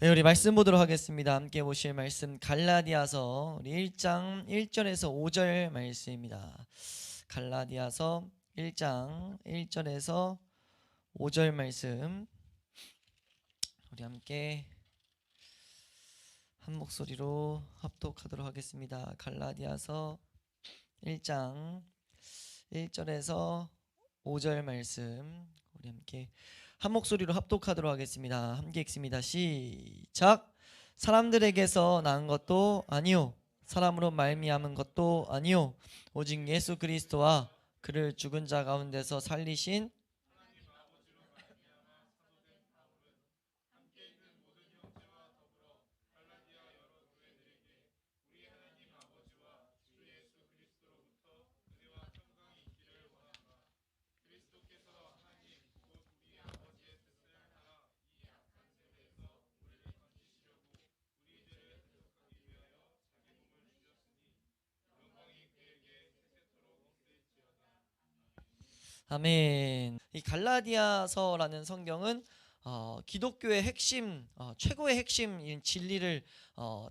네, 우리 말씀 보도록 하겠습니다. 함께 보실 말씀 갈라디아서 우리 1장 1절에서 5절 말씀입니다. 갈라디아서 1장 1절에서 5절 말씀 우리 함께 한 목소리로 합독하도록 하겠습니다. 갈라디아서 1장 1절에서 5절 말씀 우리 함께 한 목소리로 합독하도록 하겠습니다. 함께 읽습니다. 시작. 사람들에게서 낳은 것도 아니요 사람으로 말미암은 것도 아니요 오직 예수 그리스도와 그를 죽은 자 가운데서 살리신 아멘. 이 갈라디아서라는 성경은 기독교의 핵심, 최고의 핵심인 진리를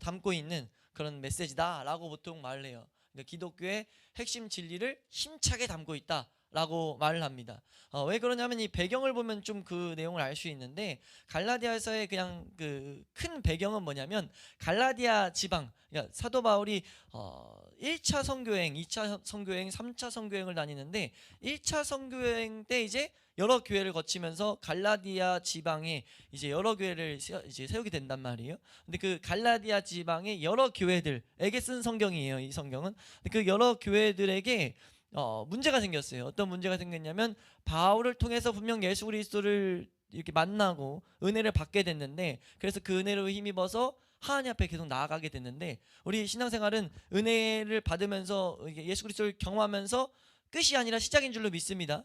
담고 있는 그런 메시지다라고 보통 말을 해요. 그러니까 기독교의 핵심 진리를 힘차게 담고 있다라고 말을 합니다. 왜 그러냐면 이 배경을 보면 좀 그 내용을 알 수 있는데 갈라디아서의 그냥 그 큰 배경은 뭐냐면 갈라디아 지방, 그러니까 사도 바울이 1차 선교행, 2차 선교행, 3차 선교행을 다니는데 1차 선교행 때 이제 여러 교회를 거치면서 갈라디아 지방에 이제 여러 교회를 이제 세우게 된단 말이에요. 근데 그 갈라디아 지방의 여러 교회들에게 쓴 성경이에요. 이 성경은. 근데 그 여러 교회들에게 문제가 생겼어요. 어떤 문제가 생겼냐면 바울을 통해서 분명 예수 그리스도를 이렇게 만나고 은혜를 받게 됐는데 그래서 그 은혜로 힘입어서 하나님 앞에 계속 나아가게 됐는데 우리 신앙생활은 은혜를 받으면서 예수 그리스도를 경험하면서 끝이 아니라 시작인 줄로 믿습니다.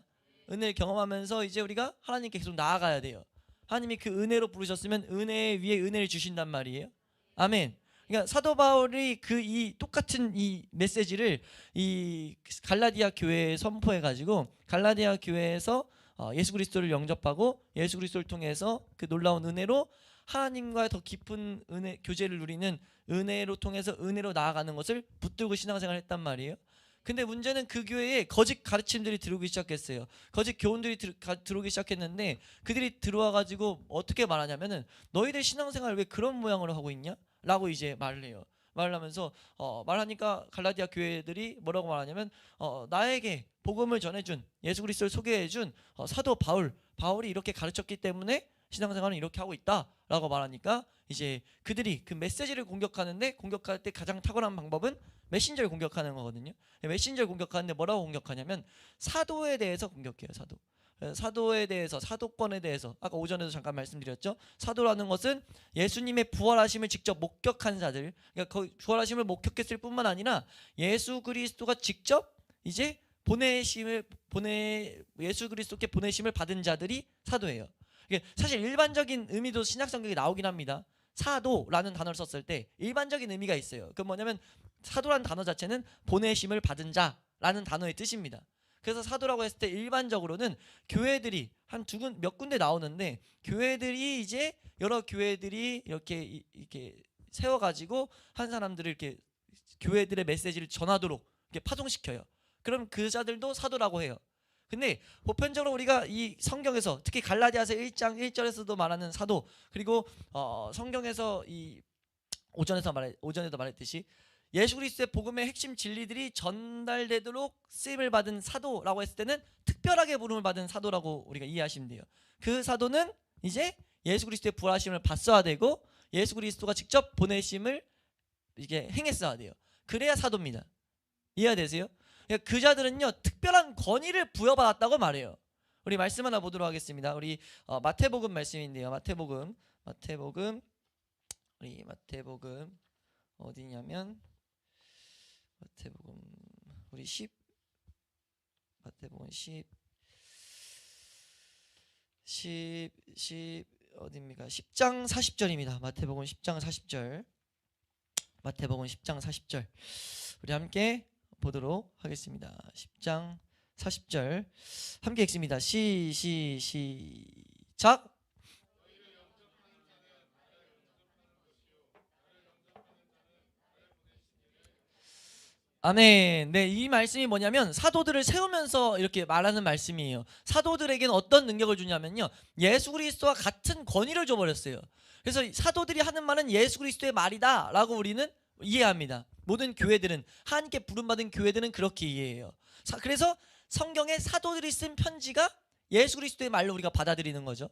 은혜를 경험하면서 이제 우리가 하나님께 계속 나아가야 돼요. 하나님이 그 은혜로 부르셨으면 은혜 위에 은혜를 주신단 말이에요. 아멘. 그러니까 사도 바울이 그 이 똑같은 이 메시지를 이 갈라디아 교회에 선포해 가지고 갈라디아 교회에서 예수 그리스도를 영접하고 예수 그리스도를 통해서 그 놀라운 은혜로 하나님과 더 깊은 은혜 교제를 누리는 은혜로 통해서 은혜로 나아가는 것을 붙들고 신앙생활을 했단 말이에요. 근데 문제는 그 교회에 거짓 가르침들이 들어오기 시작했어요. 거짓 교훈들이 들어오기 시작했는데 그들이 들어와 가지고 어떻게 말하냐면은 너희들 신앙생활 왜 그런 모양으로 하고 있냐? 라고 이제 말을 해요. 말을 하면서 말하니까 갈라디아 교회들이 뭐라고 말하냐면 나에게 복음을 전해준 예수 그리스도를 소개해준 사도 바울이 이렇게 가르쳤기 때문에 신앙생활은 이렇게 하고 있다라고 말하니까 이제 그들이 그 메시지를 공격하는데 공격할 때 가장 탁월한 방법은 메신저를 공격하는 거거든요. 메신저를 공격하는데 뭐라고 공격하냐면 사도에 대해서 공격해요. 사도에 대해서, 사도권에 대해서 아까 오전에도 잠깐 말씀드렸죠. 사도라는 것은 예수님의 부활하심을 직접 목격한 자들, 그러니까 그 부활하심을 목격했을 뿐만 아니라 예수 그리스도가 직접 이제 예수 그리스도께 보내심을 받은 자들이 사도예요. 사실 일반적인 의미도 신약 성경에 나오긴 합니다. 사도라는 단어를 썼을 때 일반적인 의미가 있어요. 그 뭐냐면 사도라는 단어 자체는 보내심을 받은 자라는 단어의 뜻입니다. 그래서 사도라고 했을 때 일반적으로는 교회들이 몇 군데 나오는데 교회들이 이제 여러 교회들이 이렇게 세워가지고 한 사람들을 이렇게 교회들의 메시지를 전하도록 이렇게 파송시켜요. 그럼 그 자들도 사도라고 해요. 근데 보편적으로 우리가 이 성경에서 특히 갈라디아서 1장 1절에서도 말하는 사도 그리고 성경에서 이 오전에도 말했듯이 예수 그리스도의 복음의 핵심 진리들이 전달되도록 쓰임을 받은 사도라고 했을 때는 특별하게 부름을 받은 사도라고 우리가 이해하시면 돼요. 그 사도는 이제 예수 그리스도의 부활하심을 봤어야 되고 예수 그리스도가 직접 보내심을 이게 행했어야 돼요. 그래야 사도입니다. 이해되세요? 그러니까 그 자들은요 특별한 권위를 부여받았다고 말해요. 우리 말씀 하나 보도록 하겠습니다. 우리 마태복음 말씀인데요. 마태복음 어디냐면 마태복음 우리 10 마태복음 10 어디입니까? 10장 40절입니다. 마태복음 10장 40절 우리 함께 보도록 하겠습니다. 10장 40절 함께 읽습니다. 시작. 아멘. 네, 이 말씀이 뭐냐면 사도들을 세우면서 이렇게 말하는 말씀이에요. 사도들에게는 어떤 능력을 주냐면요, 예수 그리스도와 같은 권위를 줘버렸어요. 그래서 사도들이 하는 말은 예수 그리스도의 말이다 라고 우리는 이해합니다. 모든 교회들은, 하나님께 부름받은 교회들은 그렇게 이해해요. 그래서 성경에 사도들이 쓴 편지가 예수 그리스도의 말로 우리가 받아들이는 거죠.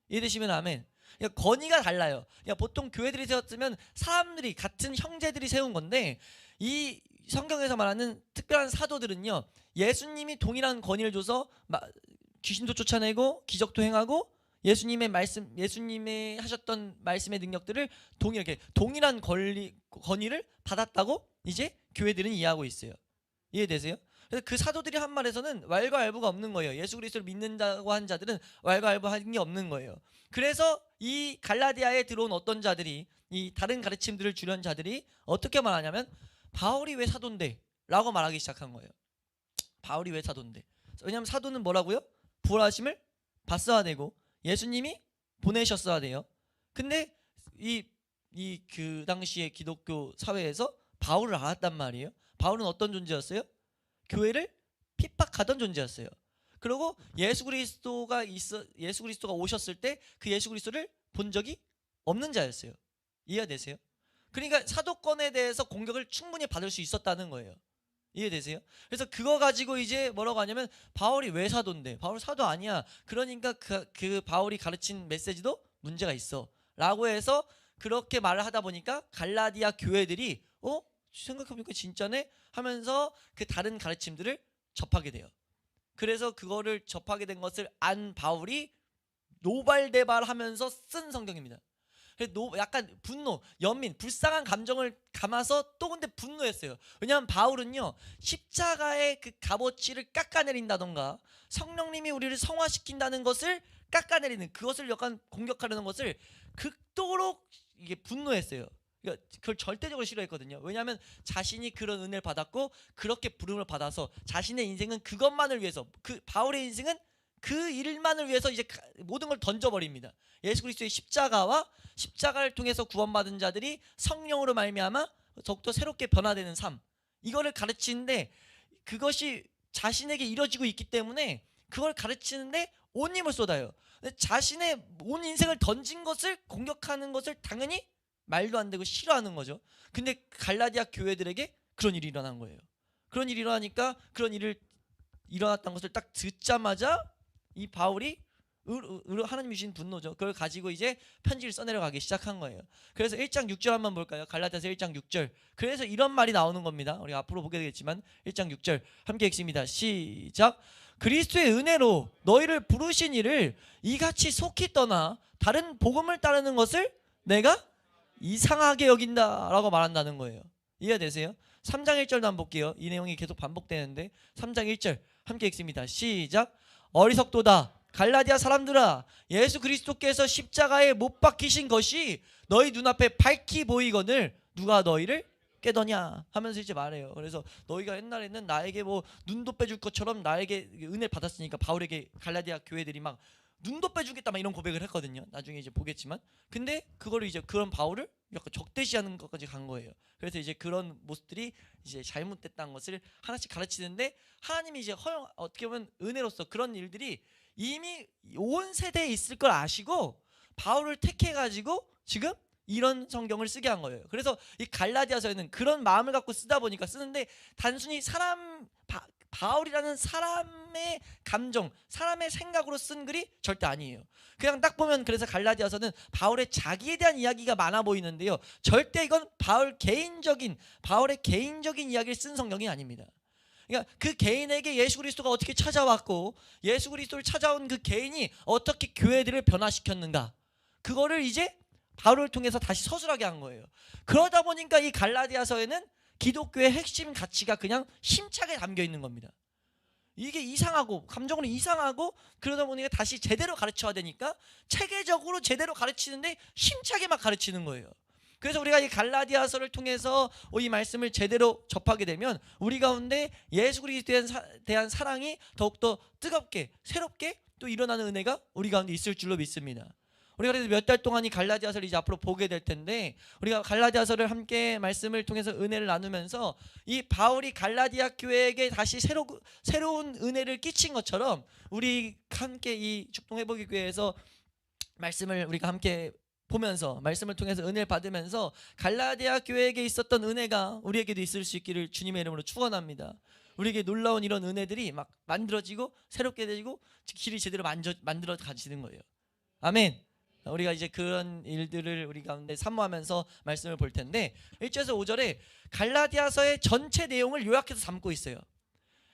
이해되시면 아멘. 그러니까 권위가 달라요. 그러니까 보통 교회들이 세웠으면 사람들이, 같은 형제들이 세운 건데, 이 성경에서 말하는 특별한 사도들은요, 예수님이 동일한 권위를 줘서 귀신도 쫓아내고 기적도 행하고 예수님의 말씀, 예수님의 하셨던 말씀의 능력들을 동일한 권위를 받았다고 이제 교회들은 이해하고 있어요. 이해되세요? 그래서 그 사도들이 한 말에서는 왈가왈부가 없는 거예요. 예수 그리스도를 믿는다고 한 자들은 왈가왈부하는 게 없는 거예요. 그래서 이 갈라디아에 들어온 어떤 자들이, 이 다른 가르침들을 주려는 자들이 어떻게 말하냐면, 바울이 왜 사도인데? 라고 말하기 시작한 거예요. 바울이 왜 사도인데? 왜냐하면 사도는 뭐라고요? 부활하심을 봤어야 되고 예수님이 보내셨어야 돼요. 근데 그 당시에 기독교 사회에서 바울을 알았단 말이에요. 바울은 어떤 존재였어요? 교회를 핍박하던 존재였어요. 그리고 예수 그리스도가 오셨을 때 그 예수 그리스도를 본 적이 없는 자였어요. 이해되세요? 그러니까 사도권에 대해서 공격을 충분히 받을 수 있었다는 거예요. 이해되세요? 그래서 그거 가지고 이제 뭐라고 하냐면, 바울이 왜 사도인데? 바울 사도 아니야. 그러니까 그 바울이 가르친 메시지도 문제가 있어 라고 해서 그렇게 말을 하다 보니까 갈라디아 교회들이 생각해보니까 진짜네 하면서 그 다른 가르침들을 접하게 돼요. 그래서 그거를 접하게 된 것을 안 바울이 노발대발하면서 쓴 성경입니다. 약간 분노, 연민, 불쌍한 감정을 담아서 또 근데 분노했어요. 왜냐하면 바울은요, 십자가의 그 값어치를 깎아내린다던가 성령님이 우리를 성화시킨다는 것을 깎아내리는, 그것을 약간 공격하려는 것을 극도로 이게 분노했어요. 그러니까 그걸 절대적으로 싫어했거든요. 왜냐하면 자신이 그런 은혜를 받았고 그렇게 부름을 받아서 자신의 인생은 그것만을 위해서, 그 바울의 인생은 그 일만을 위해서 이제 모든 걸 던져버립니다. 예수 그리스도의 십자가와 십자가를 통해서 구원받은 자들이 성령으로 말미암아 더욱더 새롭게 변화되는 삶, 이거를 가르치는데, 그것이 자신에게 이루어지고 있기 때문에 그걸 가르치는데 온 힘을 쏟아요. 자신의 온 인생을 던진 것을 공격하는 것을 당연히 말도 안 되고 싫어하는 거죠. 근데 갈라디아 교회들에게 그런 일이 일어난 거예요. 그런 일이 일어나니까, 그런 일을 일어났던 것을 딱 듣자마자 이 바울이 하나님이 주신 분노죠. 그걸 가지고 이제 편지를 써내려가기 시작한 거예요. 그래서 1장 6절 한번 볼까요? 갈라디아서 1장 6절. 그래서 이런 말이 나오는 겁니다. 우리가 앞으로 보게 되겠지만 1장 6절 함께 읽습니다. 시작. 그리스도의 은혜로 너희를 부르신 이를 이같이 속히 떠나 다른 복음을 따르는 것을 내가 이상하게 여긴다 라고 말한다는 거예요. 이해되세요? 3장 1절도 한번 볼게요. 이 내용이 계속 반복되는데 3장 1절 함께 읽습니다. 시작. 어리석도다 갈라디아 사람들아, 예수 그리스도께서 십자가에 못 박히신 것이 너희 눈앞에 밝히 보이거늘 누가 너희를 깨더냐 하면서 이제 말해요. 그래서 너희가 옛날에는 나에게 뭐 눈도 빼줄 것처럼 나에게 은혜를 받았으니까, 바울에게 갈라디아 교회들이 막 눈도 빼주겠다 막 이런 고백을 했거든요. 나중에 이제 보겠지만, 근데 그거를 이제 그런 바울을 약간 적대시하는 것까지 간 거예요. 그래서 이제 그런 모습들이 이제 잘못됐다는 것을 하나씩 가르치는데, 하나님이 이제 어떻게 보면 은혜로서 그런 일들이 이미 온 세대에 있을 걸 아시고 바울을 택해가지고 지금 이런 성경을 쓰게 한 거예요. 그래서 이 갈라디아서에는 그런 마음을 갖고 쓰다 보니까 쓰는데, 단순히 바울이라는 사람의 감정, 사람의 생각으로 쓴 글이 절대 아니에요. 그냥 딱 보면, 그래서 갈라디아서는 바울의 자기에 대한 이야기가 많아 보이는데요, 절대 이건 바울의 개인적인 이야기를 쓴 성경이 아닙니다. 그러니까 그 개인에게 예수 그리스도가 어떻게 찾아왔고, 예수 그리스도를 찾아온 그 개인이 어떻게 교회들을 변화시켰는가, 그거를 이제 바울을 통해서 다시 서술하게 한 거예요. 그러다 보니까 이 갈라디아서에는 기독교의 핵심 가치가 그냥 힘차게 담겨 있는 겁니다. 이게 이상하고 감정으로 이상하고, 그러다 보니까 다시 제대로 가르쳐야 되니까 체계적으로 제대로 가르치는데 힘차게 막 가르치는 거예요. 그래서 우리가 이 갈라디아서를 통해서 이 말씀을 제대로 접하게 되면 우리 가운데 예수 그리스도에 대한 사랑이 더욱더 뜨겁게 새롭게 또 일어나는 은혜가 우리 가운데 있을 줄로 믿습니다. 우리가 그래서 몇 달 동안 이 갈라디아서를 이제 앞으로 보게 될 텐데, 우리가 갈라디아서를 함께 말씀을 통해서 은혜를 나누면서 이 바울이 갈라디아 교회에게 다시 새로운 은혜를 끼친 것처럼 우리 함께 이 축동회복의 교회에서 말씀을 우리가 함께 보면서 말씀을 통해서 은혜를 받으면서 갈라디아 교회에게 있었던 은혜가 우리에게도 있을 수 있기를 주님의 이름으로 축원합니다. 우리에게 놀라운 이런 은혜들이 막 만들어지고 새롭게 되고 길이 제대로 만들어 가지는 거예요. 아멘. 우리가 이제 그런 일들을 우리 가운데 사모하면서 말씀을 볼 텐데, 1절에서 5절에 갈라디아서의 전체 내용을 요약해서 담고 있어요.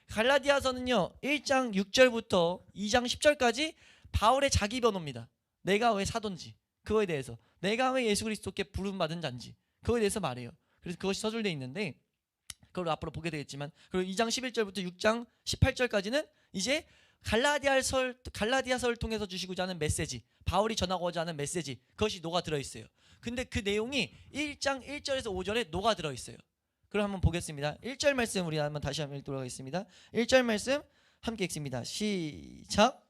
갈라디아서는요 1장 6절부터 2장 10절까지 바울의 자기 변호입니다. 내가 왜 사도인지, 그거에 대해서, 내가 왜 예수 그리스도께 부름받은 자인지 그거에 대해서 말해요. 그래서 그것이 서술되어 있는데 그걸 앞으로 보게 되겠지만, 그리고 2장 11절부터 6장 18절까지는 이제 갈라디아서를 통해서 주시고자 하는 메시지, 바울이 전하고자 하는 메시지, 그것이 녹아 들어있어요. 근데 그 내용이 1장 1절에서 5절에 녹아 들어있어요. 그럼 한번 보겠습니다. 1절 말씀 우리 한번 다시 한번 읽도록 하겠습니다. 1절 말씀 함께 읽습니다. 시작.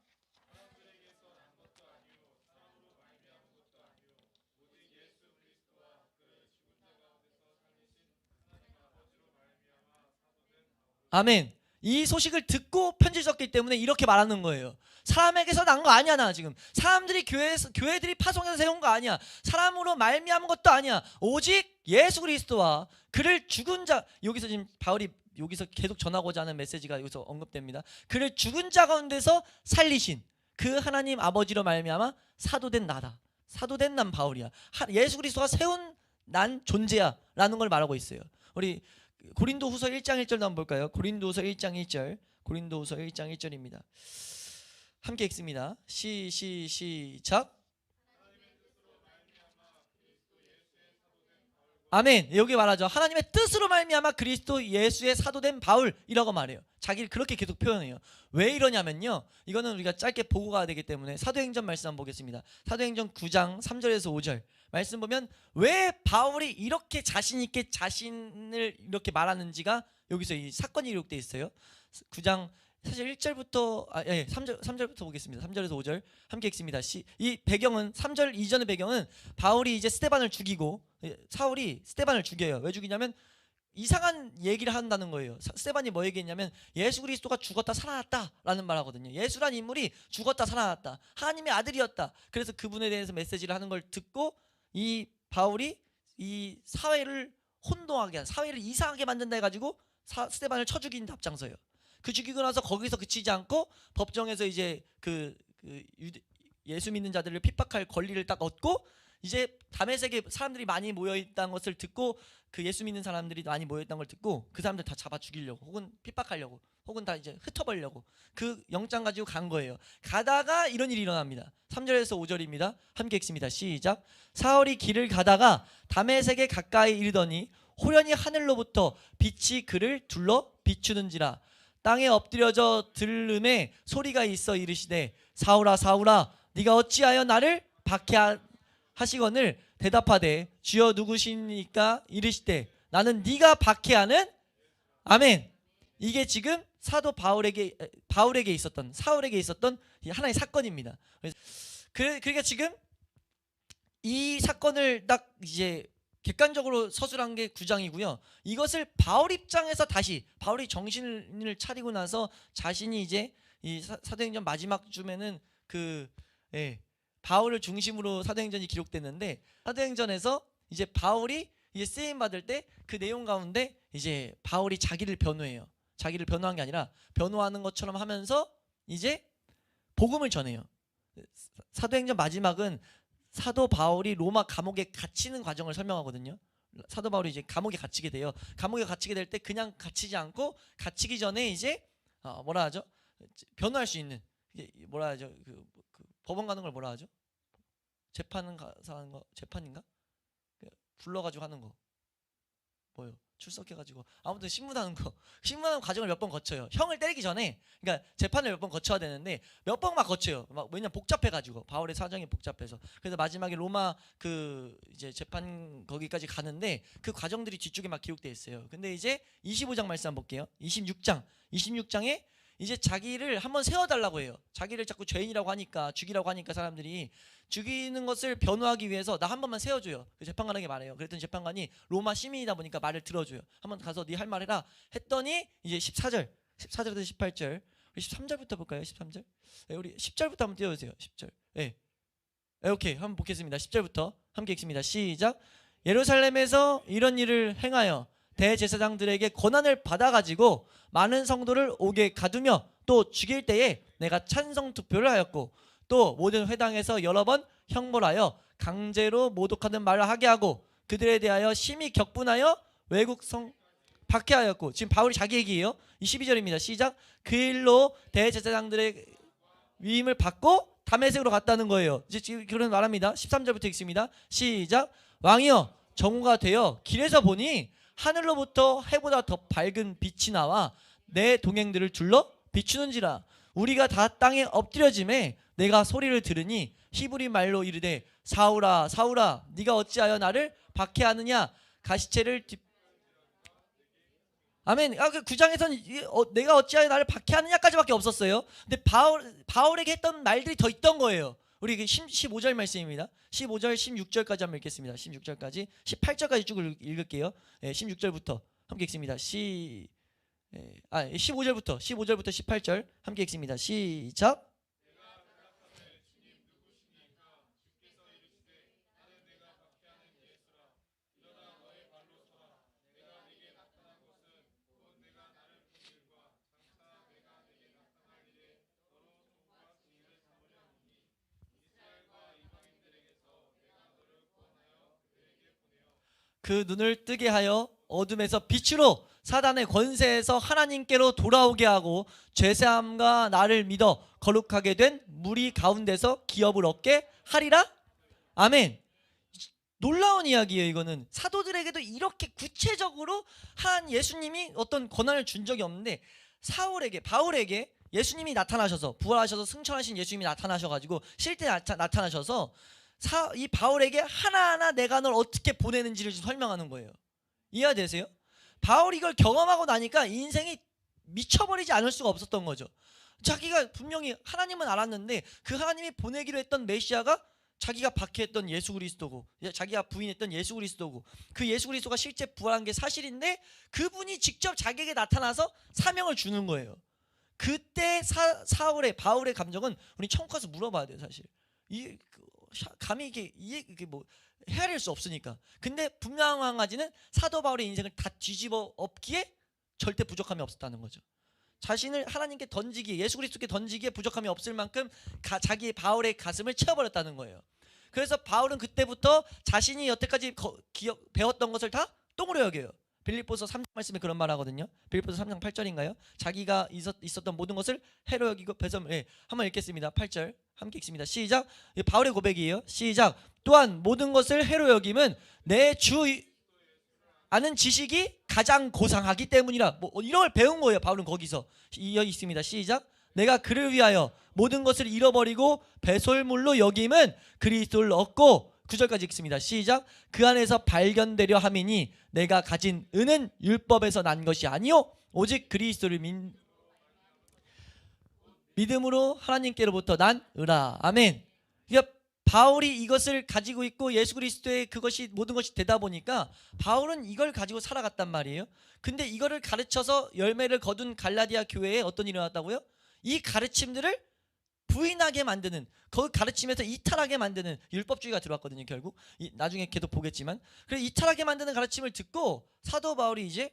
아멘. 이 소식을 듣고 편지 썼기 때문에 이렇게 말하는 거예요. 사람에게서 난 거 아니야. 나 지금 사람들이 교회들이 파송해서 세운 거 아니야. 사람으로 말미암은 것도 아니야. 오직 예수 그리스도와 그를 죽은 자, 여기서 지금 바울이 여기서 계속 전하고자 하는 메시지가 여기서 언급됩니다. 그를 죽은 자 가운데서 살리신 그 하나님 아버지로 말미암아 사도된 나다. 사도된 난 바울이야. 예수 그리스도가 세운 난 존재야 라는 걸 말하고 있어요. 우리 고린도후서 1장 1절도 한번 볼까요? 고린도후서 1장 1절. 고린도후서 1장 1절입니다. 함께 읽습니다. 시작. 아멘. 여기 말하죠. 하나님의 뜻으로 말미암아 그리스도 예수의 사도된 바울이라고 말해요. 자기를 그렇게 계속 표현해요. 왜 이러냐면요, 이거는 우리가 짧게 보고 가야 되기 때문에 사도행전 말씀 한번 보겠습니다. 사도행전 9장 3절에서 5절 말씀 보면 왜 바울이 이렇게 자신 있게 자신을 이렇게 말하는지가 여기서 이 사건이 기록되어 있어요. 9장 사실 1절부터 3절부터 보겠습니다. 3절에서 5절 함께 읽습니다. 이 배경은 3절 이전의 배경은 바울이 이제 스데반을 죽이고, 사울이 스데반을 죽여요. 왜 죽이냐면 이상한 얘기를 한다는 거예요. 스데반이 뭐 얘기했냐면 예수 그리스도가 죽었다 살아났다라는 말하거든요. 예수란 인물이 죽었다 살아났다, 하나님의 아들이었다. 그래서 그분에 대해서 메시지를 하는 걸 듣고 이 바울이 이 사회를 혼동하게, 사회를 이상하게 만든다 해가지고 스데반을 쳐 죽인 앞장서요. 그 죽이고 나서 거기서 그치지 않고 법정에서 이제 예수 믿는 자들을 핍박할 권리를 딱 얻고, 이제 다메섹에 사람들이 많이 모여있다는 것을 듣고, 그 예수 믿는 사람들이 많이 모여있다는 걸 듣고 그 사람들 다 잡아 죽이려고, 혹은 핍박하려고, 혹은 다 이제 흩어버리려고 그 영장 가지고 간 거예요. 가다가 이런 일이 일어납니다. 3절에서 5절입니다. 함께 읽습니다. 시작. 사울이 길을 가다가 다메섹에 가까이 이르더니 호련히 하늘로부터 빛이 그를 둘러 비추는지라. 땅에 엎드려져 들음에 소리가 있어 이르시되 사울아 사울아 네가 어찌하여 나를 박해하시거늘 대답하되 주여 누구시니까 이르시되 나는 네가 박해하는. 아멘. 이게 지금 사도 바울에게 있었던, 사울에게 있었던 하나의 사건입니다. 그러니까 지금 이 사건을 딱 이제 객관적으로 서술한 게 9장이고요. 이것을 바울 입장에서 다시, 바울이 정신을 차리고 나서 자신이 이제 이 사도행전 마지막 쯤에는 바울을 중심으로 사도행전이 기록됐는데, 사도행전에서 이제 바울이 이제 쓰임 받을 때 그 내용 가운데 이제 바울이 자기를 변호해요. 자기를 변호한 게 아니라 변호하는 것처럼 하면서 이제 복음을 전해요. 사도행전 마지막은 사도 바울이 로마 감옥에 갇히는 과정을 설명하거든요. 사도 바울이 이제 감옥에 갇히게 돼요. 감옥에 갇히게 될 때 그냥 갇히지 않고, 갇히기 전에 이제 뭐라 하죠? 변호할 수 있는, 뭐라 하죠? 그 법원 가는 걸 뭐라 하죠? 재판은 가서 하는 거, 재판인가? 불러가지고 하는 거 뭐요? 출석해가지고 아무튼 신문하는 거, 신문하는 과정을 몇 번 거쳐요. 형을 때리기 전에, 그러니까 재판을 몇 번 거쳐야 되는데 몇 번 막 거쳐요. 막 왜냐면 복잡해가지고, 바울의 사정이 복잡해서. 그래서 마지막에 로마 이제 재판 거기까지 가는데 그 과정들이 뒤쪽에 막 기록되어 있어요. 근데 이제 25장 말씀 한번 볼게요. 26장에 이제 자기를 한번 세워달라고 해요. 자기를 자꾸 죄인이라고 하니까, 죽이라고 하니까 사람들이 죽이는 것을 변호하기 위해서 나 한 번만 세워줘요. 그 재판관에게 말해요. 그랬더니 재판관이 로마 시민이다 보니까 말을 들어줘요. 한번 가서 네 할 말 해라 했더니 이제 14절부터 18절, 우리 13절부터 볼까요? 13절. 네, 우리 10절부터 한번 띄워주세요. 10절. 네. 네, 오케이, 한번 보겠습니다. 10절부터 함께 읽습니다. 시작. 예루살렘에서 이런 일을 행하여 대제사장들에게 권한을 받아가지고 많은 성도를 옥에 가두며 또 죽일 때에 내가 찬성 투표를 하였고, 또 모든 회당에서 여러 번 형벌하여 강제로 모독하는 말을 하게 하고 그들에 대하여 심히 격분하여 외국 성 박해하였고. 지금 바울이 자기 얘기예요. 22절입니다. 시작. 그 일로 대제사장들의 위임을 받고 다메섹으로 갔다는 거예요. 이제 지금 그런 말합니다. 13절부터 읽습니다. 시작. 왕이여, 정오가 되어 길에서 보니 하늘로부터 해보다 더 밝은 빛이 나와 내 동행들을 둘러 비추는지라. 우리가 다 땅에 엎드려짐에 내가 소리를 들으니 히브리 말로 이르되 사울아 사울아 네가 어찌하여 나를 박해하느냐. 가시체를 아멘. 그 9장에서는 내가 어찌하여 나를 박해하느냐까지밖에 없었어요. 근데 바울에게 했던 말들이 더 있던 거예요. 우리 15절 말씀입니다. 15절 16절까지 한번 읽겠습니다. 16절까지 18절까지 쭉 읽을게요. 16절부터 함께 읽습니다. 15절부터 18절 함께 읽습니다. 시작. 그 눈을 뜨게 하여 어둠에서 빛으로 사단의 권세에서 하나님께로 돌아오게 하고 죄사함과 나를 믿어 거룩하게 된 무리 가운데서 기업을 얻게 하리라. 아멘. 놀라운 이야기예요. 이거는 사도들에게도 이렇게 구체적으로 한 예수님이 어떤 권한을 준 적이 없는데 바울에게 예수님이 나타나셔서, 부활하셔서 승천하신 예수님이 나타나셔가지고 실제 나타나셔서 이 바울에게 하나하나 내가 널 어떻게 보내는지를 설명하는 거예요. 이해되세요? 바울이 이걸 경험하고 나니까 인생이 미쳐버리지 않을 수가 없었던 거죠. 자기가 분명히 하나님은 알았는데 그 하나님이 보내기로 했던 메시아가 자기가 박해했던 예수 그리스도고, 자기가 부인했던 예수 그리스도고, 그 예수 그리스도가 실제 부활한 게 사실인데 그분이 직접 자기에게 나타나서 사명을 주는 거예요. 그때 바울의 감정은 우리 천국 가서 물어봐야 돼요. 사실 감히 이게 뭐 헤아릴 수 없으니까. 근데 분명한 한 가지는 사도 바울의 인생을 다 뒤집어 엎기에 절대 부족함이 없었다는 거죠. 자신을 하나님께 던지기에, 예수 그리스도께 던지기에 부족함이 없을 만큼 자기 바울의 가슴을 채워버렸다는 거예요. 그래서 바울은 그때부터 자신이 여태까지 배웠던 것을 다 똥으로 여겨요. 빌립보서 3장 말씀에 그런 말 하거든요. 빌립보서 3장 8절인가요? 자기가 있었던 모든 것을 해로 여기고 배설. 한번 읽겠습니다. 8절 함께 읽습니다. 시작. 바울의 고백이에요. 시작. 또한 모든 것을 해로 여김은 내 주 아는 지식이 가장 고상하기 때문이라. 이런 걸 배운 거예요. 바울은 거기서 이어 있습니다. 시작. 내가 그를 위하여 모든 것을 잃어버리고 배설물로 여김은 그리스도를 얻고. 9절까지 읽습니다. 시작. 그 안에서 발견되려 함이니 내가 가진 은은 율법에서 난 것이 아니요 오직 그리스도를 믿음으로 하나님께로부터 난 의라. 아멘. 그러니까 바울이 이것을 가지고 있고 예수 그리스도의 그것이 모든 것이 되다 보니까 바울은 이걸 가지고 살아갔단 말이에요. 근데 이거를 가르쳐서 열매를 거둔 갈라디아 교회에 어떤 일이 일어났다고요? 이 가르침들을 부인하게 만드는, 그 가르침에서 이탈하게 만드는 율법주의가 들어왔거든요. 결국 나중에 계속 보겠지만, 그래서 이탈하게 만드는 가르침을 듣고 사도 바울이 이제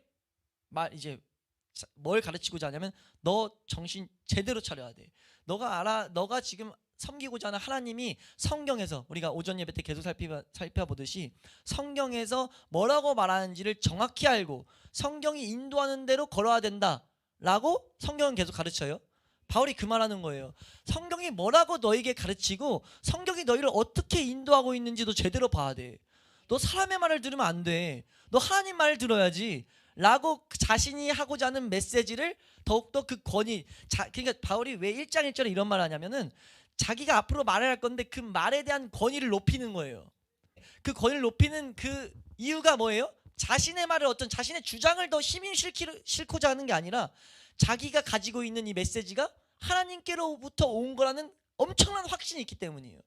뭘 가르치고자 하냐면 너 정신 제대로 차려야 돼. 너가 지금 섬기고자 하는 하나님이 성경에서, 우리가 오전 예배 때 계속 살펴보듯이 성경에서 뭐라고 말하는지를 정확히 알고 성경이 인도하는 대로 걸어야 된다라고 성경은 계속 가르쳐요. 바울이 그 말하는 거예요. 성경이 뭐라고 너에게 가르치고 성경이 너희를 어떻게 인도하고 있는지도 제대로 봐야 돼. 너 사람의 말을 들으면 안 돼. 너 하나님 말을 들어야지 라고 자신이 하고자 하는 메시지를 더욱더 그 권위, 그러니까 바울이 왜 1장 1절에 이런 말을 하냐면은 자기가 앞으로 말을 할 건데 그 말에 대한 권위를 높이는 거예요. 그 권위를 높이는 그 이유가 뭐예요? 자신의 말을 어떤 자신의 주장을 더 힘이 실고자 하는 게 아니라 자기가 가지고 있는 이 메시지가 하나님께로부터 온 거라는 엄청난 확신이 있기 때문이에요.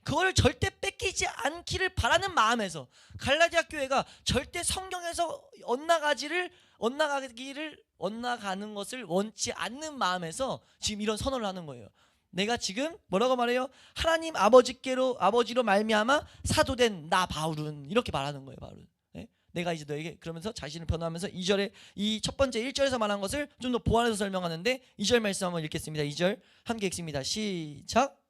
그걸 절대 뺏기지 않기를 바라는 마음에서 갈라디아 교회가 절대 성경에서 엇나가는 것을 원치 않는 마음에서 지금 이런 선언을 하는 거예요. 내가 지금 뭐라고 말해요? 하나님 아버지로 말미암아 사도된 나 바울은, 이렇게 말하는 거예요. 바울은. 네? 내가 이제 너에게, 그러면서 자신을 변호하면서 2절에 이 첫 번째 1절에서 말한 것을 좀 더 보완해서 설명하는데 2절 말씀 한번 읽겠습니다. 2절 함께 읽습니다. 시작.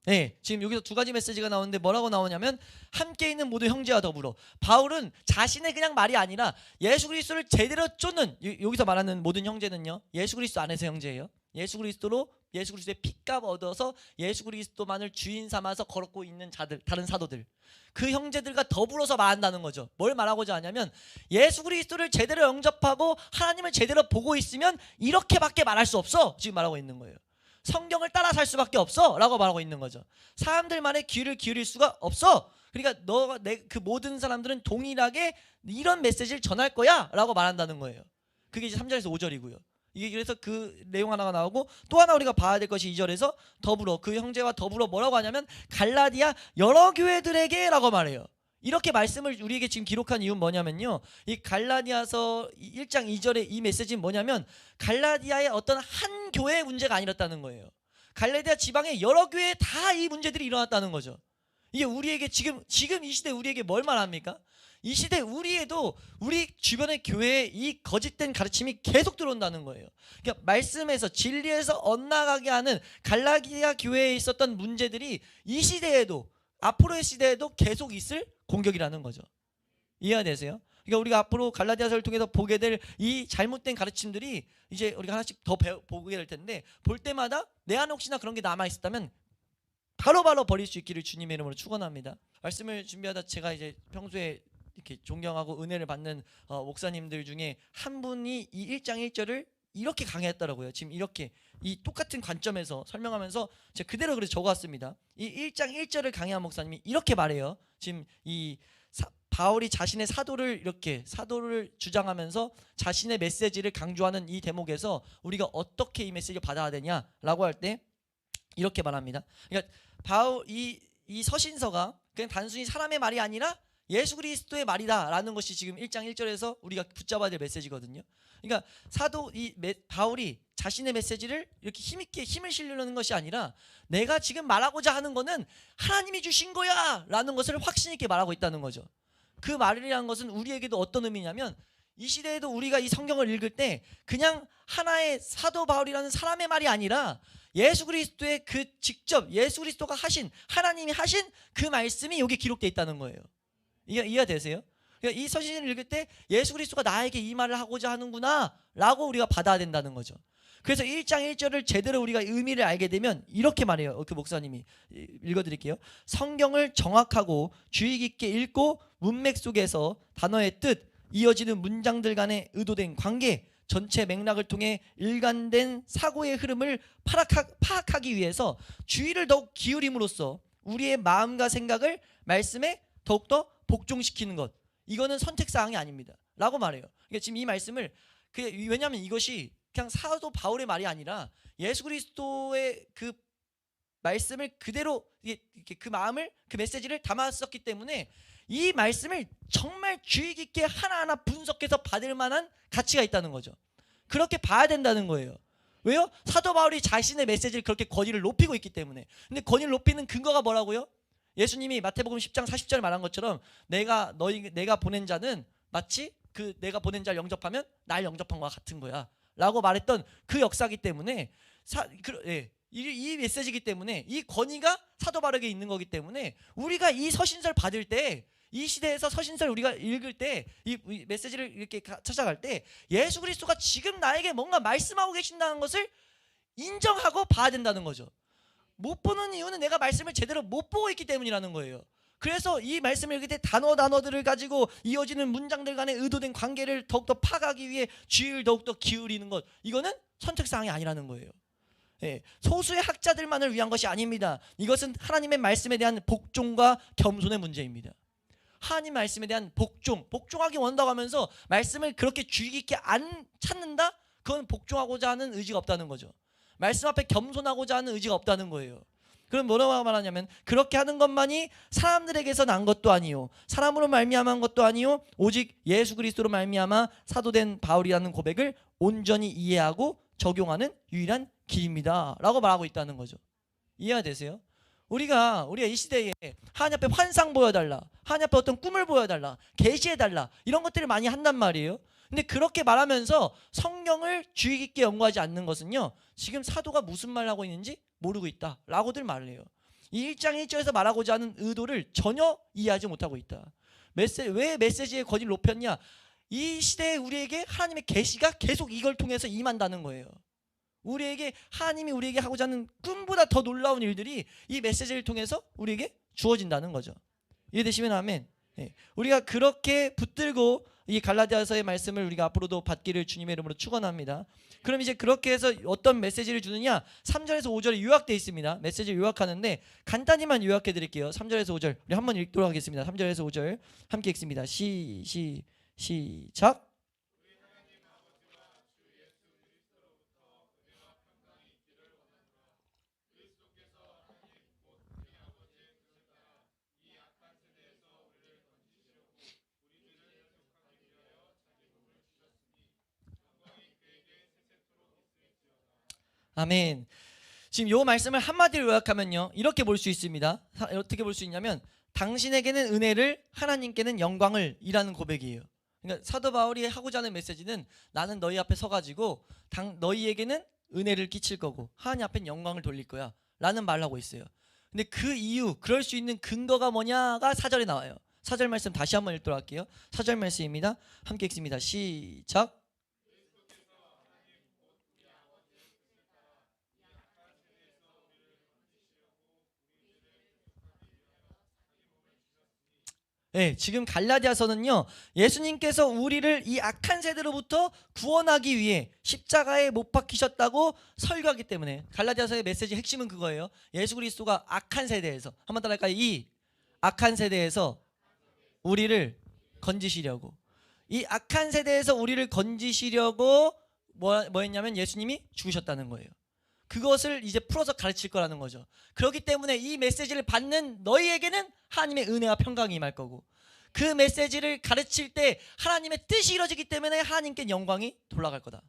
네, 지금 여기서 두 가지 메시지가 나오는데 뭐라고 나오냐면 함께 있는 모든 형제와 더불어. 바울은 자신의 그냥 말이 아니라 예수 그리스도를 제대로 쫓는, 여기서 말하는 모든 형제는요, 예수 그리스도 안에서 형제예요. 예수 그리스도의 핏값 얻어서 예수 그리스도만을 주인 삼아서 걸었고 있는 자들, 다른 사도들, 그 형제들과 더불어서 말한다는 거죠. 뭘 말하고자 하냐면 예수 그리스도를 제대로 영접하고 하나님을 제대로 보고 있으면 이렇게밖에 말할 수 없어, 지금 말하고 있는 거예요. 성경을 따라 살 수밖에 없어 라고 말하고 있는 거죠. 사람들 말에 귀를 기울일 수가 없어. 그러니까 그 모든 사람들은 동일하게 이런 메시지를 전할 거야 라고 말한다는 거예요. 그게 이제 3절에서 5절이고요. 이게 그래서 그 내용 하나가 나오고, 또 하나 우리가 봐야 될 것이 2절에서 더불어, 그 형제와 더불어 뭐라고 하냐면 갈라디아 여러 교회들에게 라고 말해요. 이렇게 말씀을 우리에게 지금 기록한 이유는 뭐냐면요, 이 갈라디아서 1장 2절의 이 메시지는 뭐냐면 갈라디아의 어떤 한 교회의 문제가 아니었다는 거예요. 갈라디아 지방의 여러 교회에 다 이 문제들이 일어났다는 거죠. 이게 우리에게 지금 이 시대 우리에게 뭘 말합니까? 이 시대 우리에도 우리 주변의 교회에 이 거짓된 가르침이 계속 들어온다는 거예요. 그러니까 말씀에서 진리에서 엇나가게 하는 갈라디아 교회에 있었던 문제들이 이 시대에도, 앞으로의 시대에도 계속 있을 공격이라는 거죠. 이해가 되세요? 그러니까 우리가 앞으로 갈라디아서를 통해서 보게 될 이 잘못된 가르침들이 이제 우리가 하나씩 더 보게 될 텐데, 볼 때마다 내 안에 혹시나 그런 게 남아 있었다면 바로바로 버릴 수 있기를 주님의 이름으로 축원합니다. 말씀을 준비하다 제가 이제 평소에 이렇게 존경하고 은혜를 받는 목사님들 중에 한 분이 이 1장 1절을 이렇게 강의했더라고요. 지금 이렇게 이 똑같은 관점에서 설명하면서 제가 그대로 그래서 적어왔습니다. 이 1장 1절을 강의한 목사님이 이렇게 말해요. 지금 이 바울이 자신의 사도를 주장하면서 자신의 메시지를 강조하는 이 대목에서 우리가 어떻게 이 메시지를 받아야 되냐라고 할 때 이렇게 말합니다. 그러니까 바울 이 서신서가 그냥 단순히 사람의 말이 아니라 예수 그리스도의 말이다라는 것이 지금 1장 1절에서 우리가 붙잡아야 될 메시지거든요. 그러니까 바울이 자신의 메시지를 이렇게 힘있게 힘을 실려는 것이 아니라 내가 지금 말하고자 하는 거는 하나님이 주신 거야 라는 것을 확신 있게 말하고 있다는 거죠. 그 말이라는 것은 우리에게도 어떤 의미냐면 이 시대에도 우리가 이 성경을 읽을 때 그냥 하나의 사도 바울이라는 사람의 말이 아니라 예수 그리스도의 직접 예수 그리스도가 하신, 하나님이 하신 그 말씀이 여기 기록되어 있다는 거예요. 이해가 되세요? 그러니까 이 서신을 읽을 때 예수 그리스도가 나에게 이 말을 하고자 하는구나 라고 우리가 받아야 된다는 거죠. 그래서 1장 1절을 제대로 우리가 의미를 알게 되면 이렇게 말해요. 그 목사님이 읽어드릴게요. 성경을 정확하고 주의 깊게 읽고 문맥 속에서 단어의 뜻, 이어지는 문장들 간의 의도된 관계, 전체 맥락을 통해 일관된 사고의 흐름을 파악하기 위해서 주의를 더욱 기울임으로써 우리의 마음과 생각을 말씀에 더욱더 복종시키는 것, 이거는 선택사항이 아닙니다 라고 말해요. 그러니까 지금 이 말씀을 왜냐하면 이것이 그냥 사도 바울의 말이 아니라 예수 그리스도의 그 말씀을 그대로 그 마음을, 그 메시지를 담았었기 때문에 이 말씀을 정말 주의 깊게 하나하나 분석해서 받을 만한 가치가 있다는 거죠. 그렇게 봐야 된다는 거예요. 왜요? 사도 바울이 자신의 메시지를 그렇게 권위를 높이고 있기 때문에. 근데 권위를 높이는 근거가 뭐라고요? 예수님이 마태복음 10장 40절 말한 것처럼 내가 보낸 자는 마치 내가 보낸 자를 영접하면 날 영접한 것과 같은 거야 라고 말했던 그 역사이기 때문에 이 메시지이기 때문에 이 권위가 사도 바울에게 있는 거기 때문에 우리가 이 서신서를 받을 때, 이 시대에서 서신서를 우리가 읽을 때, 이 메시지를 이렇게 찾아갈 때 예수 그리스도가 지금 나에게 뭔가 말씀하고 계신다는 것을 인정하고 봐야 된다는 거죠. 못 보는 이유는 내가 말씀을 제대로 못 보고 있기 때문이라는 거예요. 그래서 이 말씀을 읽을 때 단어들을 가지고 이어지는 문장들 간의 의도된 관계를 더욱더 파악하기 위해 주의를 더욱더 기울이는 것, 이거는 선택사항이 아니라는 거예요. 예, 소수의 학자들만을 위한 것이 아닙니다. 이것은 하나님의 말씀에 대한 복종과 겸손의 문제입니다. 하나님 말씀에 대한 복종하기 원한다고 하면서 말씀을 그렇게 주의 깊게 안 찾는다? 그건 복종하고자 하는 의지가 없다는 거죠. 말씀 앞에 겸손하고자 하는 의지가 없다는 거예요. 그럼 뭐라고 말하냐면 그렇게 하는 것만이 사람들에게서 난 것도 아니요 사람으로 말미암은 것도 아니요 오직 예수 그리스도로 말미암아 사도된 바울이라는 고백을 온전히 이해하고 적용하는 유일한 길입니다 라고 말하고 있다는 거죠. 이해가 되세요? 우리가 이 시대에 하나님 앞에 환상 보여달라, 하나님 앞에 어떤 꿈을 보여달라, 계시해달라 이런 것들을 많이 한단 말이에요. 근데 그렇게 말하면서 성경을 주의 깊게 연구하지 않는 것은요 지금 사도가 무슨 말을 하고 있는지 모르고 있다 라고들 말을 해요. 이 1장 1절에서 말하고자 하는 의도를 전혀 이해하지 못하고 있다. 왜 메시지의 거리를 높였냐? 이 시대에 우리에게 하나님의 계시가 계속 이걸 통해서 임한다는 거예요. 우리에게 하나님이 우리에게 하고자 하는 꿈보다 더 놀라운 일들이 이 메시지를 통해서 우리에게 주어진다는 거죠. 이해되시면 아멘. 네. 우리가 그렇게 붙들고 이 갈라디아서의 말씀을 우리가 앞으로도 받기를 주님의 이름으로 축원합니다. 그럼 이제 그렇게 해서 어떤 메시지를 주느냐? 3절에서 5절에 요약되어 있습니다. 메시지를 요약하는데 간단히만 요약해 드릴게요. 3절에서 5절 우리 한번 읽도록 하겠습니다. 3절에서 5절 함께 읽습니다. 시작. 아멘. 지금 요 말씀을 한마디로 요약하면요 이렇게 볼 수 있습니다. 어떻게 볼 수 있냐면 당신에게는 은혜를 하나님께는 영광을 이라는 고백이에요. 그러니까 사도 바울이 하고자 하는 메시지는 나는 너희 앞에 서가지고 너희에게는 은혜를 끼칠 거고 하나님 앞엔 영광을 돌릴 거야 라는 말을 하고 있어요. 근데 그 이유 그럴 수 있는 근거가 뭐냐가 4절에 나와요. 4절 말씀 다시 한번 읽도록 할게요. 4절 말씀입니다. 함께 읽습니다. 시작. 네, 지금 갈라디아서는요 예수님께서 우리를 이 악한 세대로부터 구원하기 위해 십자가에 못 박히셨다고 설교하기 때문에 갈라디아서의 메시지 핵심은 그거예요. 예수 그리스도가 악한 세대에서 한번 따라할까요? 이 악한 세대에서 우리를 건지시려고 이 악한 세대에서 우리를 건지시려고 뭐 했냐면 예수님이 죽으셨다는 거예요. 그것을 이제 풀어서 가르칠 거라는 거죠. 그렇기 때문에 이 메시지를 받는 너희에게는 하나님의 은혜와 평강이 임할 거고 그 메시지를 가르칠 때 하나님의 뜻이 이루어지기 때문에 하나님께 영광이 돌아갈 거다.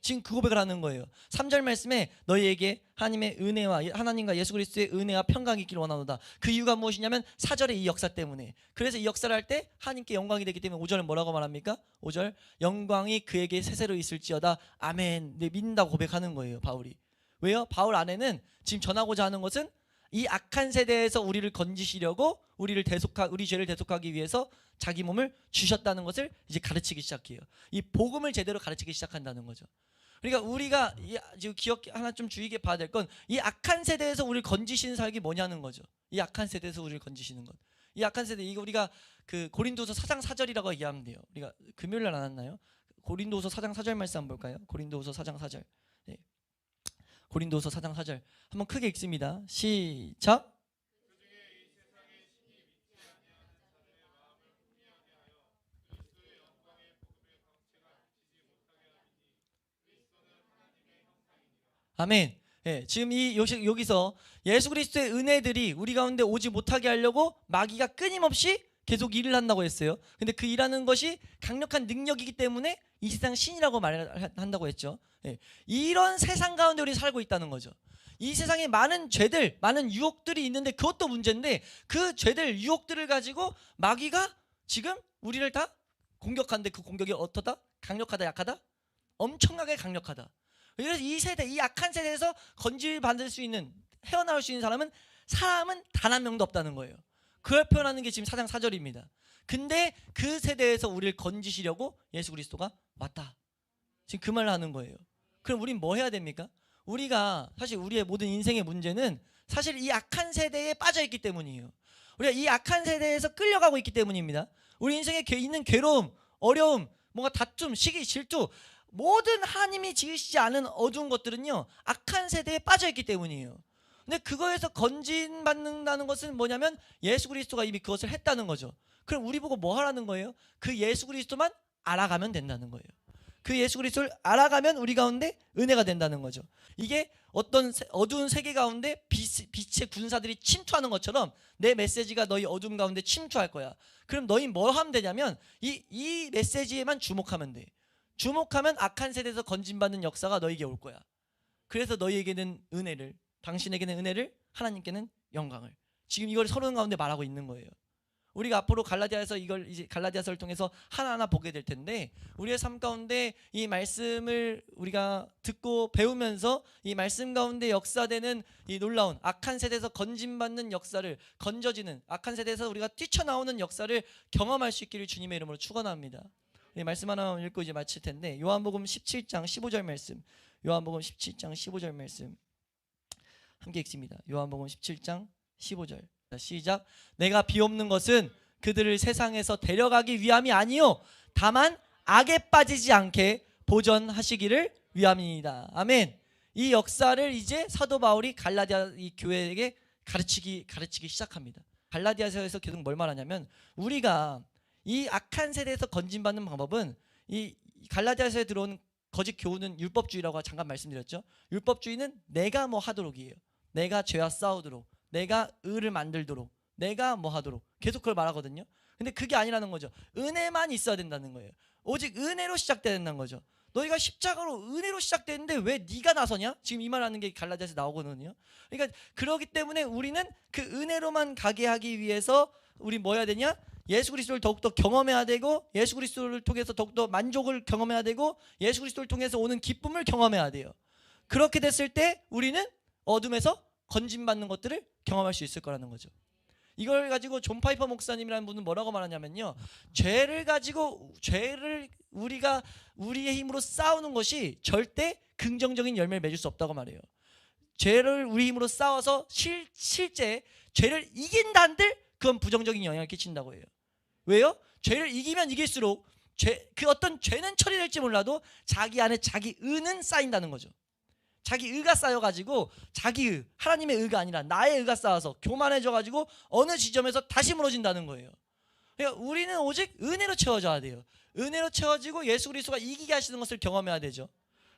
지금 그 고백을 하는 거예요. 3절 말씀에 너희에게 하나님의 은혜와 하나님과 예수 그리스도의 은혜와 평강이 있기를 원하노다. 그 이유가 무엇이냐면 4절의 이 역사 때문에. 그래서 이 역사를 할 때 하나님께 영광이 되기 때문에 5절은 뭐라고 말합니까? 5절 영광이 그에게 세세로 있을지어다. 아멘. 네, 믿는다고 고백하는 거예요 바울이. 왜요? 바울 안에는 지금 전하고자 하는 것은 이 악한 세대에서 우리를 건지시려고 우리 죄를 대속하기 위해서 자기 몸을 주셨다는 것을 이제 가르치기 시작해요. 이 복음을 제대로 가르치기 시작한다는 거죠. 그러니까 우리가 지금 하나 좀 주의 깊게 봐야 될 건 이 악한 세대에서 우리를 건지시는 사역이 뭐냐는 거죠. 이 악한 세대에서 우리를 건지시는 것. 이 악한 세대 이거 우리가 그 고린도서 4장 4절이라고 이해하면 돼요. 우리가 금요일날 안 왔나요? 고린도서 4장 4절 말씀 한번 볼까요? 고린도서 4장 4절. 네. 고린도서 4장 4절 한번 크게 읽습니다. 시작. 아멘. 예, 지금 여기서 예수 그리스도의 은혜들이 우리 가운데 오지 못하게 하려고 마귀가 끊임없이 계속 일을 한다고 했어요. 근데 그 일하는 것이 강력한 능력이기 때문에 이 세상 신이라고 말한다고 했죠. 예, 이런 세상 가운데 우리 살고 있다는 거죠. 이 세상에 많은 죄들, 많은 유혹들이 있는데 그것도 문제인데 그 죄들, 유혹들을 가지고 마귀가 지금 우리를 다 공격하는데 그 공격이 어떠다? 강력하다, 약하다? 엄청나게 강력하다. 그래서 이 세대, 이 악한 세대에서 건질받을 수 있는, 헤어나올 수 있는 사람은 단 한 명도 없다는 거예요. 그걸 표현하는 게 지금 4장 4절입니다. 근데 그 세대에서 우리를 건지시려고 예수 그리스도가 왔다. 지금 그 말을 하는 거예요. 그럼 우린 뭐 해야 됩니까? 우리가 사실 우리의 모든 인생의 문제는 사실 이 악한 세대에 빠져있기 때문이에요. 우리가 이 악한 세대에서 끌려가고 있기 때문입니다. 우리 인생에 있는 괴로움, 어려움, 뭔가 다툼, 시기, 질투, 모든 하나님이 지으시지 않은 어두운 것들은요, 악한 세대에 빠져 있기 때문이에요. 근데 그거에서 건진받는다는 것은 뭐냐면 예수 그리스도가 이미 그것을 했다는 거죠. 그럼 우리 보고 뭐 하라는 거예요? 그 예수 그리스도만 알아가면 된다는 거예요. 그 예수 그리스도를 알아가면 우리 가운데 은혜가 된다는 거죠. 이게 어떤 어두운 세계 가운데 빛의 군사들이 침투하는 것처럼 내 메시지가 너희 어둠 가운데 침투할 거야. 그럼 너희 뭐 하면 되냐면 이 메시지에만 주목하면 돼. 주목하면 악한 세대에서 건진받는 역사가 너에게 올 거야. 그래서 너희에게는 은혜를, 당신에게는 은혜를, 하나님께는 영광을. 지금 이걸 서로 가운데 말하고 있는 거예요. 우리가 앞으로 갈라디아에서 이걸 이제 갈라디아서를 통해서 하나하나 보게 될 텐데, 우리의 삶 가운데 이 말씀을 우리가 듣고 배우면서 이 말씀 가운데 역사되는 이 놀라운 악한 세대에서 건진받는 역사를, 건져지는 악한 세대에서 우리가 뛰쳐나오는 역사를 경험할 수 있기를 주님의 이름으로 축원합니다. 말씀 하나 읽고 이제 마칠 텐데, 요한복음 17장 15절 말씀, 요한복음 17장 15절 말씀 함께 읽습니다. 요한복음 17장 15절 시작. 내가 비옵는 것은 그들을 세상에서 데려가기 위함이 아니요 다만 악에 빠지지 않게 보전하시기를 위함이니이다. 아멘. 이 역사를 이제 사도 바울이 갈라디아 이 교회에게 가르치기 시작합니다. 갈라디아서에서 계속 뭘 말하냐면, 우리가 이 악한 세대에서 건진받는 방법은, 이 갈라디아서에 들어온 거짓 교훈은 율법주의라고 잠깐 말씀드렸죠. 율법주의는 내가 뭐 하도록이에요. 내가 죄와 싸우도록, 내가 의를 만들도록, 내가 뭐 하도록 계속 그걸 말하거든요. 근데 그게 아니라는 거죠. 은혜만 있어야 된다는 거예요. 오직 은혜로 시작돼야 된다는 거죠. 너희가 십자가로 은혜로 시작되는데 왜 네가 나서냐? 지금 이 말하는 게 갈라디아에서 나오거든요. 그러니까 그렇기 때문에 우리는 그 은혜로만 가게 하기 위해서 우리 뭐 해야 되냐? 예수 그리스도를 더욱더 경험해야 되고, 예수 그리스도를 통해서 더욱더 만족을 경험해야 되고, 예수 그리스도를 통해서 오는 기쁨을 경험해야 돼요. 그렇게 됐을 때 우리는 어둠에서 건진받는 것들을 경험할 수 있을 거라는 거죠. 이걸 가지고 존 파이퍼 목사님이라는 분은 뭐라고 말하냐면요, 죄를 가지고 우리가 우리의 힘으로 싸우는 것이 절대 긍정적인 열매를 맺을 수 없다고 말해요. 죄를 우리 힘으로 싸워서 실제 죄를 이긴다는들 그건 부정적인 영향을 끼친다고 해요. 왜요? 죄를 이기면 이길수록 그 어떤 죄는 처리될지 몰라도 자기 안에 자기 의는 쌓인다는 거죠. 자기 의가 쌓여가지고, 자기 의, 하나님의 의가 아니라 나의 의가 쌓여서 교만해져가지고 어느 지점에서 다시 무너진다는 거예요. 그러니까 우리는 오직 은혜로 채워져야 돼요. 은혜로 채워지고 예수 그리스도가 이기게 하시는 것을 경험해야 되죠.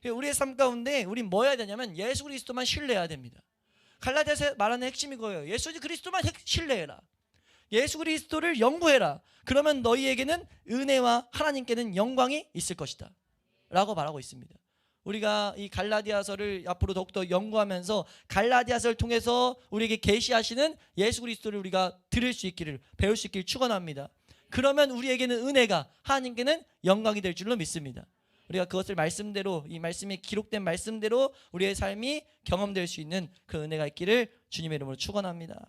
그러니까 우리의 삶 가운데 우린 뭐 해야 되냐면 예수 그리스도만 신뢰해야 됩니다. 갈라디아서 말하는 핵심이 그거예요. 예수 그리스도만 신뢰해라. 예수 그리스도를 연구해라. 그러면 너희에게는 은혜와 하나님께는 영광이 있을 것이다 라고 말하고 있습니다. 우리가 이 갈라디아서를 앞으로 더욱더 연구하면서 갈라디아서를 통해서 우리에게 계시하시는 예수 그리스도를 우리가 들을 수 있기를, 배울 수 있기를 축원합니다. 그러면 우리에게는 은혜가, 하나님께는 영광이 될 줄로 믿습니다. 우리가 그것을 말씀대로, 이 말씀에 기록된 말씀대로 우리의 삶이 경험될 수 있는 그 은혜가 있기를 주님의 이름으로 축원합니다.